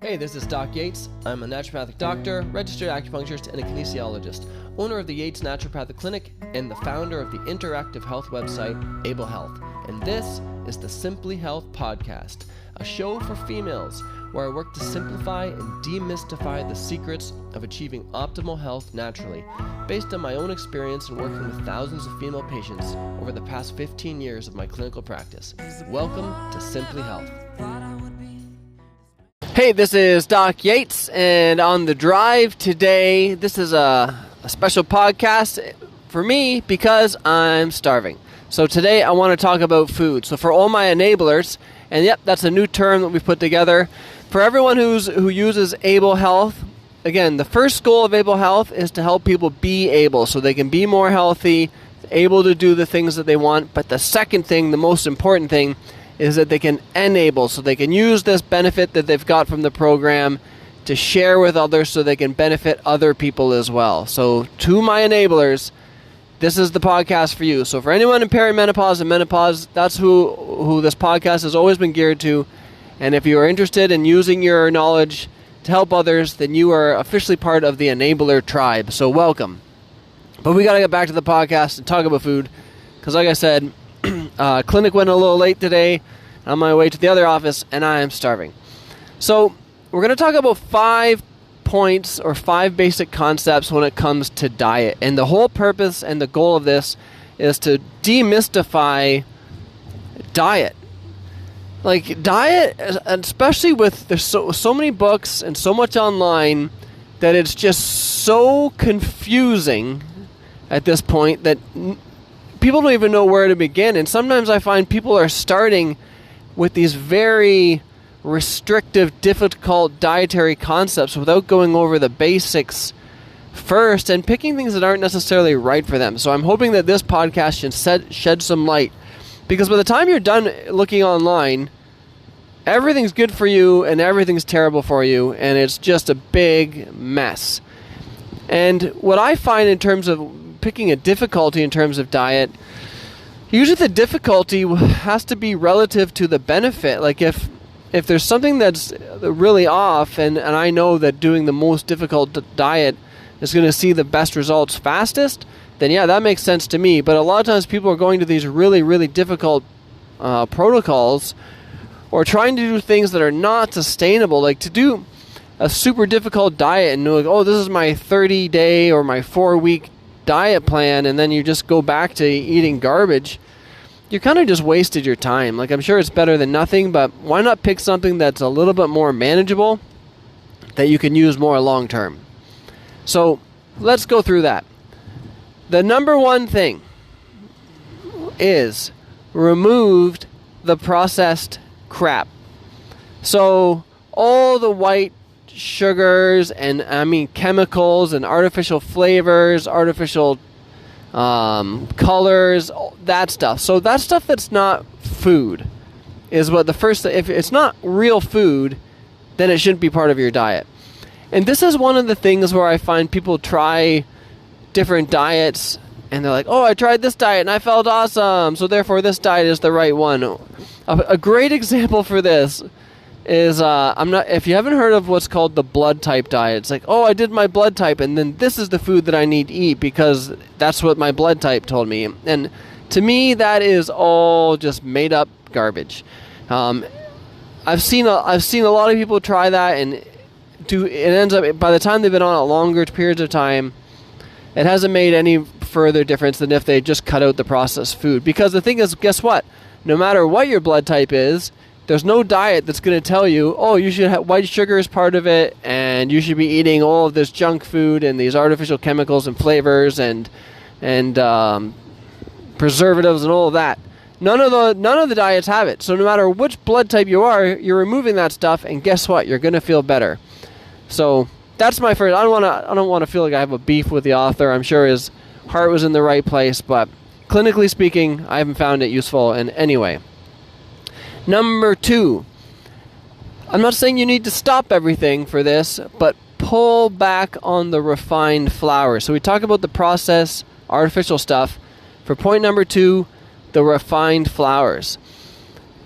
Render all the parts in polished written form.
Hey, this is Doc Yates. I'm a naturopathic doctor, registered acupuncturist, and a kinesiologist, owner of the Yates Naturopathic Clinic, and the founder of the interactive health website, Able Health. And this is the Simply Health Podcast, a show for females where I work to simplify and demystify the secrets of achieving optimal health naturally, based on my own experience in working with thousands of female patients over the past 15 years of my clinical practice. Welcome to Simply Health. Hey, this is Doc Yates, and on the drive today, this is a special podcast for me because I'm starving. So today I want to talk about food. So for all my enablers, and yep, that's a new term that we've put together. For everyone who uses Able Health, again, the first goal of Able Health is to help people be able, so they can be more healthy, able to do the things that they want. But the second thing, the most important thing, is that they can enable, so they can use this benefit that they've got from the program to share with others so they can benefit other people as well. So to my enablers, this is the podcast for you. So for anyone in perimenopause and menopause, that's who this podcast has always been geared to. And if you are interested in using your knowledge to help others, then you are officially part of the enabler tribe. So welcome. But we got to get back to the podcast and talk about food, because like I said, clinic went a little late today. I'm on my way to the other office, and I am starving. So we're going to talk about 5 points or 5 basic concepts when it comes to diet. And the whole purpose and the goal of this is to demystify diet. Like diet, especially with there's so many books and so much online that it's just so confusing at this point that people don't even know where to begin. And sometimes I find people are starting with these very restrictive, difficult dietary concepts without going over the basics first and picking things that aren't necessarily right for them. So I'm hoping that this podcast can shed some light, because by the time you're done looking online, everything's good for you and everything's terrible for you, and it's just a big mess. And what I find in terms of picking a difficulty in terms of diet, usually the difficulty has to be relative to the benefit. Like if there's something that's really off, and I know that doing the most difficult diet is going to see the best results fastest, then yeah, that makes sense to me. But a lot of times people are going to these really, really difficult protocols, or trying to do things that are not sustainable. Like to do a super difficult diet and like, oh, this is my 30-day or my 4-week diet plan, and then you just go back to eating garbage, you kind of just wasted your time. Like, I'm sure it's better than nothing, but why not pick something that's a little bit more manageable that you can use more long term? So let's go through that. The number one thing is removed the processed crap. So all the white sugars and chemicals and artificial flavors, artificial colors, that stuff. So that stuff that's not food is what the first. If it's not real food, then it shouldn't be part of your diet. And this is one of the things where I find people try different diets and they're like, oh, I tried this diet and I felt awesome, so therefore this diet is the right one. A great example for this is if you haven't heard of what's called the blood type diet, it's like, oh, I did my blood type, and then this is the food that I need to eat because that's what my blood type told me. And to me, that is all just made up garbage. I've seen a lot of people try that, and it ends up, by the time they've been on it longer periods of time, it hasn't made any further difference than if they just cut out the processed food. Because the thing is, guess what? No matter what your blood type is, there's no diet that's going to tell you, oh, you should have white sugar as part of it, and you should be eating all of this junk food and these artificial chemicals and flavors and preservatives and all of that. None of the diets have it. So no matter which blood type you are, you're removing that stuff, and guess what? You're going to feel better. So that's my first. I don't want to feel like I have a beef with the author. I'm sure his heart was in the right place, but clinically speaking, I haven't found it useful in any way. Number 2, I'm not saying you need to stop everything for this, but pull back on the refined flour. So we talk about the processed artificial stuff. For point number 2, the refined flours.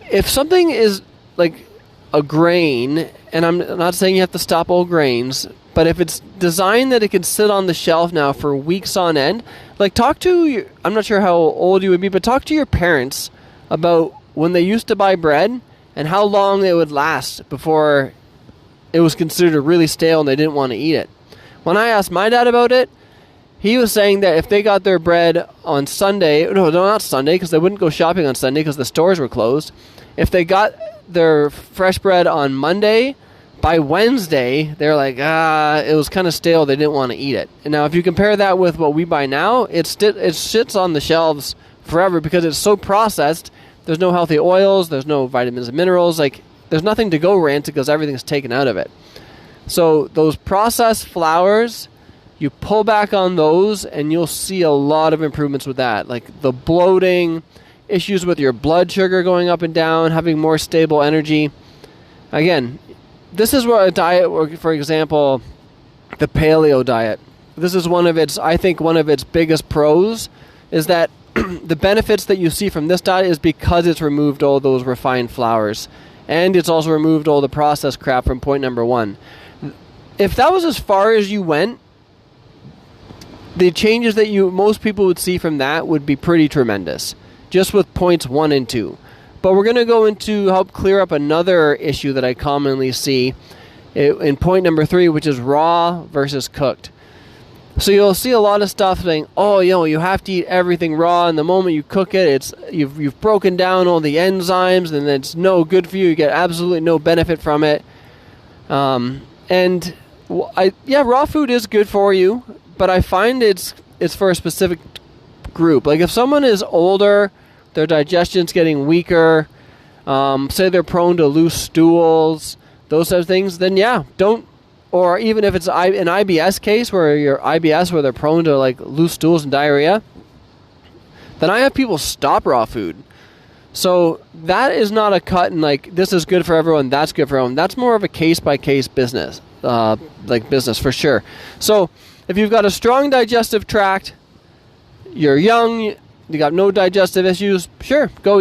If something is like a grain, and I'm not saying you have to stop all grains, but if it's designed that it can sit on the shelf now for weeks on end, like talk to I'm not sure how old you would be, but talk to your parents about when they used to buy bread and how long it would last before it was considered really stale and they didn't want to eat it. When I asked my dad about it, he was saying that if they got their bread on Sunday, no, not Sunday, because they wouldn't go shopping on Sunday because the stores were closed. If they got their fresh bread on Monday, by Wednesday, they're like, it was kind of stale. They didn't want to eat it. And now if you compare that with what we buy now, it sits on the shelves forever because it's so processed. There's no healthy oils. There's no vitamins and minerals. Like, there's nothing to go rancid because everything's taken out of it. So those processed flours, you pull back on those and you'll see a lot of improvements with that. Like the bloating, issues with your blood sugar going up and down, having more stable energy. Again, this is where a diet, for example, the paleo diet, this is I think one of its biggest pros is that the benefits that you see from this diet is because it's removed all those refined flours. And it's also removed all the processed crap from point number 1. If that was as far as you went, the changes that most people would see from that would be pretty tremendous, just with points 1 and 2. But we're going to go into help clear up another issue that I commonly see in point number 3, which is raw versus cooked. So you'll see a lot of stuff saying, you have to eat everything raw, and the moment you cook it, you've broken down all the enzymes, and it's no good for you. You get absolutely no benefit from it. Raw food is good for you, but I find it's for a specific group. Like if someone is older, their digestion's getting weaker, say they're prone to loose stools, those types of things, then don't. Or even if it's an IBS case where they're prone to like loose stools and diarrhea, then I have people stop raw food. So that is not a cut and like this is good for everyone, that's good for everyone. That's more of a case-by-case business, business for sure. So if you've got a strong digestive tract, you're young, you got no digestive issues, sure, go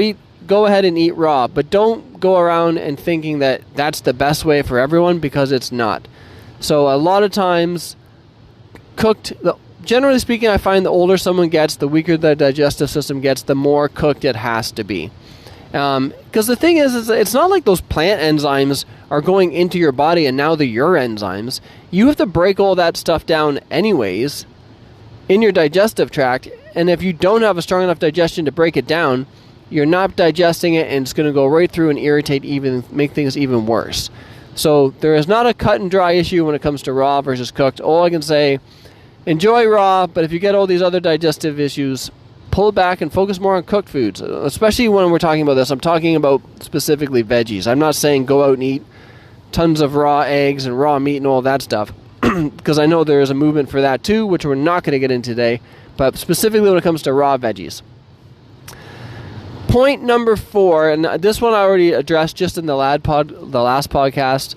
ahead and eat raw. But don't go around and thinking that that's the best way for everyone, because it's not. So a lot of times, generally speaking, I find the older someone gets, the weaker the digestive system gets, the more cooked it has to be. Because the thing is it's not like those plant enzymes are going into your body and now they're your enzymes. You have to break all that stuff down anyways in your digestive tract. And if you don't have a strong enough digestion to break it down, you're not digesting it and it's going to go right through and make things even worse. So there is not a cut and dry issue when it comes to raw versus cooked. All I can say, enjoy raw, but if you get all these other digestive issues, pull back and focus more on cooked foods. Especially when we're talking about this, I'm talking about specifically veggies. I'm not saying go out and eat tons of raw eggs and raw meat and all that stuff, because I know there is a movement for that too, which we're not going to get into today, but specifically when it comes to raw veggies. Point number 4, and this one I already addressed just in the last podcast,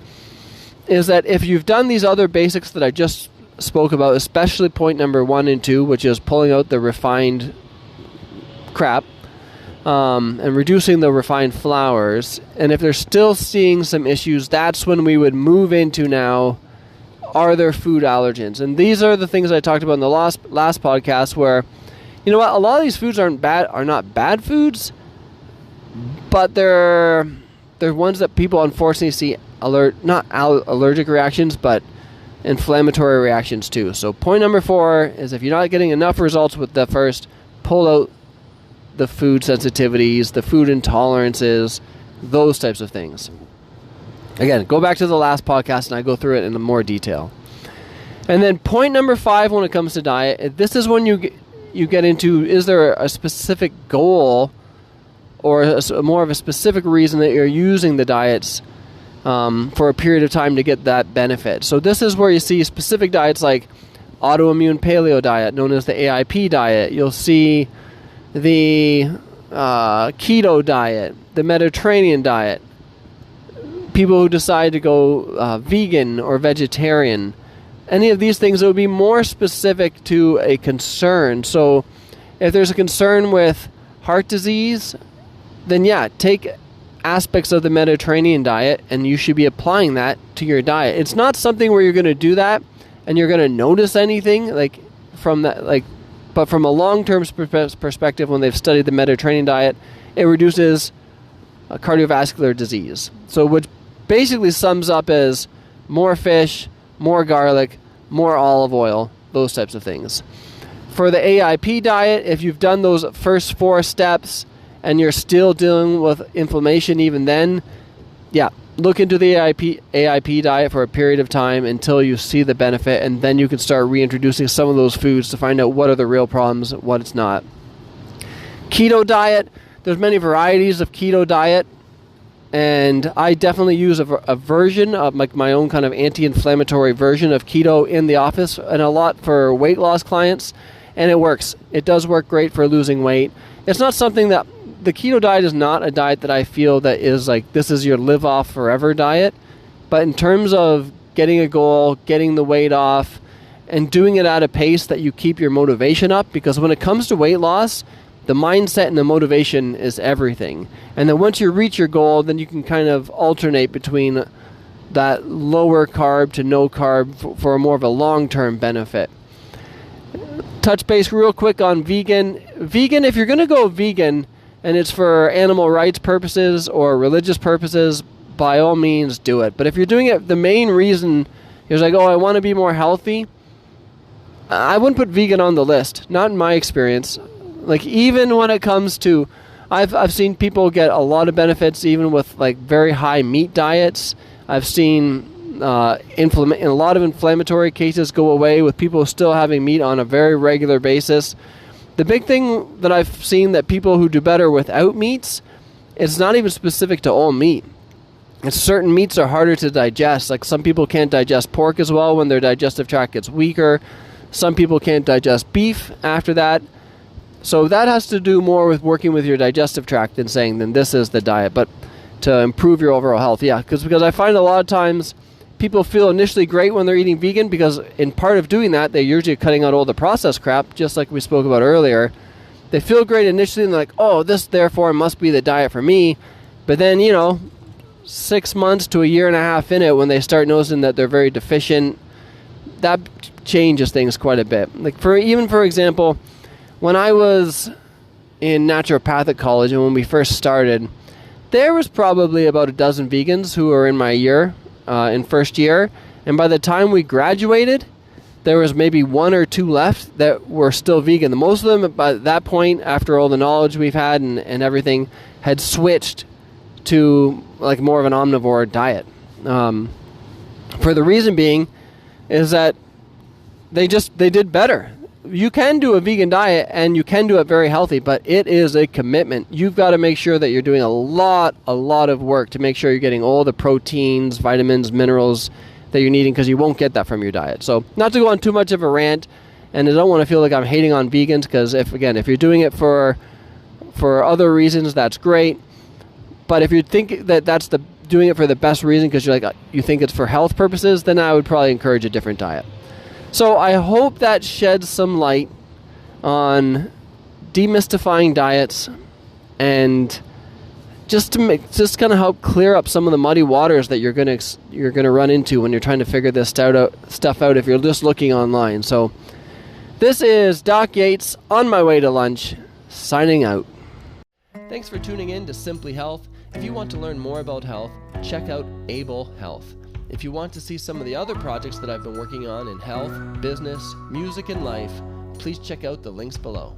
is that if you've done these other basics that I just spoke about, especially point number 1 and 2, which is pulling out the refined crap and reducing the refined flours, and if they're still seeing some issues, that's when we would move into now, are there food allergens? And these are the things I talked about in the last podcast where, you know what, a lot of these foods are not bad foods, but they're ones that people unfortunately see not allergic reactions, but inflammatory reactions too. So point number 4 is if you're not getting enough results with the first, pull out the food sensitivities, the food intolerances, those types of things. Again, go back to the last podcast and I go through it in more detail. And then point number 5 when it comes to diet, this is when you get into, is there a specific goal or more of a specific reason that you're using the diets for a period of time to get that benefit. So this is where you see specific diets like autoimmune paleo diet, known as the AIP diet. You'll see the keto diet, the Mediterranean diet. People who decide to go vegan or vegetarian. Any of these things, it would be more specific to a concern. So if there's a concern with heart disease, then take aspects of the Mediterranean diet, and you should be applying that to your diet. It's not something where you're going to do that and you're going to notice anything from that, but from a long-term perspective, when they've studied the Mediterranean diet, it reduces cardiovascular disease. So which basically sums up as more fish, more garlic, more olive oil, those types of things. For the AIP diet, if you've done those first 4 steps and you're still dealing with inflammation even then, look into the AIP diet for a period of time until you see the benefit, and then you can start reintroducing some of those foods to find out what are the real problems, what it's not. Keto diet, there's many varieties of keto diet, and I definitely use a version of my own kind of anti-inflammatory version of keto in the office, and a lot for weight loss clients, and it works. It does work great for losing weight. It's not something that the keto diet is not a diet that I feel that is this is your live off forever diet. But in terms of getting a goal, getting the weight off, and doing it at a pace that you keep your motivation up, because when it comes to weight loss, the mindset and the motivation is everything. And then once you reach your goal, then you can kind of alternate between that lower carb to no carb for more of a long-term benefit. Touch base real quick on vegan. Vegan, if you're going to go vegan, and it's for animal rights purposes or religious purposes, by all means do it. But if you're doing it, the main reason is I want to be more healthy, I wouldn't put vegan on the list. Not in my experience. Even when it comes to, I've seen people get a lot of benefits even with very high meat diets. I've seen a lot of inflammatory cases go away with people still having meat on a very regular basis. The big thing that I've seen that people who do better without meats, it's not even specific to all meat. Certain meats are harder to digest. Some people can't digest pork as well when their digestive tract gets weaker. Some people can't digest beef after that. So that has to do more with working with your digestive tract than saying, then this is the diet. But to improve your overall health, because I find a lot of times people feel initially great when they're eating vegan, because in part of doing that, they're usually cutting out all the processed crap, just like we spoke about earlier. They feel great initially, and they're like, oh, this therefore must be the diet for me. But then, 6 months to a year and a half in it, when they start noticing that they're very deficient, that changes things quite a bit. For example, when I was in naturopathic college and when we first started, there was probably about a dozen vegans who were in my year, in first year, and by the time we graduated, there was maybe 1 or 2 left that were still vegan. Most of them, by that point, after all the knowledge we've had and everything, had switched to more of an omnivore diet. For the reason being is that they did better. You can do a vegan diet and you can do it very healthy, but it is a commitment. You've got to make sure that you're doing a lot of work to make sure you're getting all the proteins, vitamins, minerals that you're needing, because you won't get that from your diet. So not to go on too much of a rant, and I don't want to feel like I'm hating on vegans, because if you're doing it for other reasons, that's great. But if you think that that's doing it for the best reason, because you think it's for health purposes, then I would probably encourage a different diet. So I hope that sheds some light on demystifying diets, and just kind of help clear up some of the muddy waters that you're gonna run into when you're trying to figure this stuff out if you're just looking online. So this is Doc Yates on my way to lunch, signing out. Thanks for tuning in to Simply Health. If you want to learn more about health, check out Able Health. If you want to see some of the other projects that I've been working on in health, business, music, and life, please check out the links below.